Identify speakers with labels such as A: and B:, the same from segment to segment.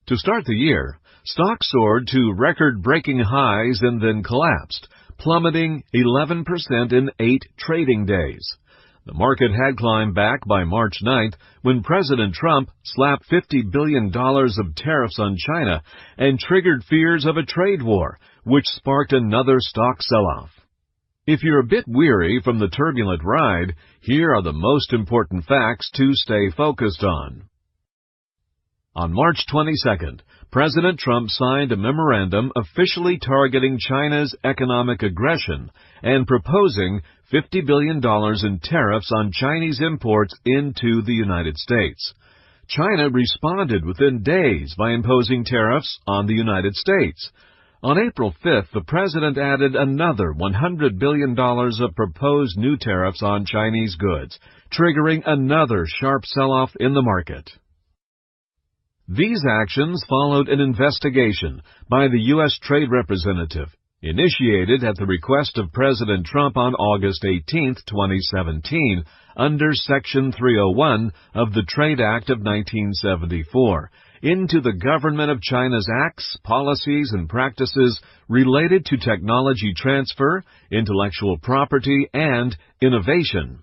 A: To start the year, stocks soared to record-breaking highs and then collapsed, plummeting 11% in 8 trading days. The market had climbed back by March 9th when President Trump slapped $50 billion of tariffs on China and triggered fears of a trade war, which sparked another stock sell-off. If you're a bit weary from the turbulent ride, here are the most important facts to stay focused on. On March 22nd, President Trump signed a memorandum officially targeting China's economic aggression and proposing $50 billion in tariffs on Chinese imports into the United States. China responded within days by imposing tariffs on the United States. On April 5th, the president added another $100 billion of proposed new tariffs on Chinese goods, triggering another sharp sell-off in the market. These actions followed an investigation by the U.S. Trade Representative, initiated at the request of President Trump on August 18, 2017, under Section 301 of the Trade Act of 1974, into the government of China's acts, policies, and practices related to technology transfer, intellectual property, and innovation.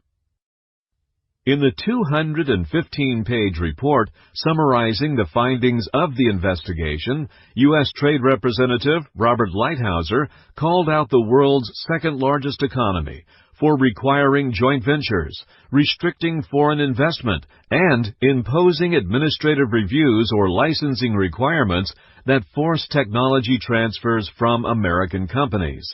A: In the 215-page report summarizing the findings of the investigation, U.S. Trade Representative Robert Lighthizer called out the world's second-largest economy for requiring joint ventures, restricting foreign investment, and imposing administrative reviews or licensing requirements that force technology transfers from American companies.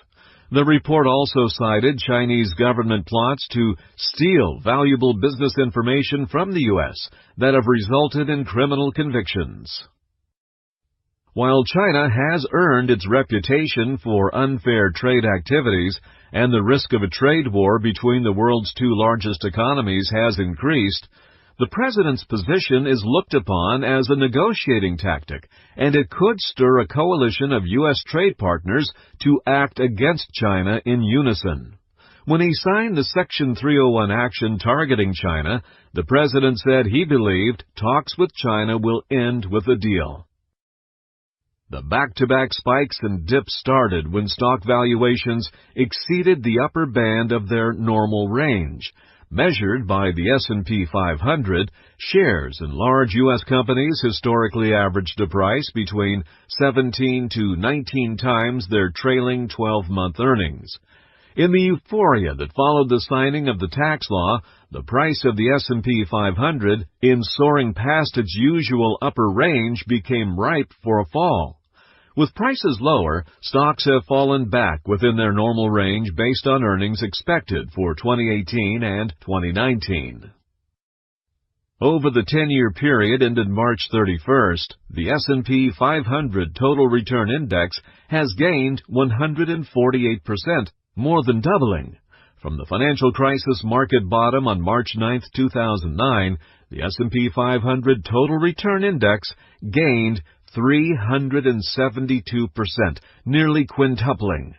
A: The report also cited Chinese government plots to steal valuable business information from the U.S. that have resulted in criminal convictions. While China has earned its reputation for unfair trade activities and the risk of a trade war between the world's two largest economies has increased, the president's position is looked upon as a negotiating tactic, and it could stir a coalition of U.S. trade partners to act against China in unison. When he signed the Section 301 action targeting China, the president said he believed talks with China will end with a deal. The back-to-back spikes and dips started when stock valuations exceeded the upper band of their normal range. Measured by the S&P 500, shares in large U.S. companies historically averaged a price between 17 to 19 times their trailing 12-month earnings. In the euphoria that followed the signing of the tax law, the price of the S&P 500, in soaring past its usual upper range, became ripe for a fall. With prices lower, stocks have fallen back within their normal range based on earnings expected for 2018 and 2019. Over the 10-year period ended March 31st, the S&P 500 Total Return Index has gained 148%, more than doubling. From the financial crisis market bottom on March 9, 2009, the S&P 500 Total Return Index gained 372%, nearly quintupling.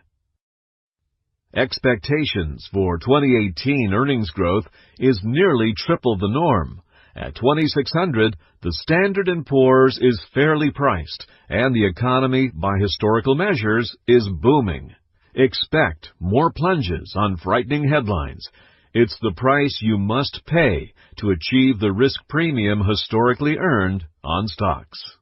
A: Expectations for 2018 earnings growth is nearly triple the norm. At 2,600, the Standard & Poor's is fairly priced, and the economy, by historical measures, is booming. Expect more plunges on frightening headlines. It's the price you must pay to achieve the risk premium historically earned on stocks.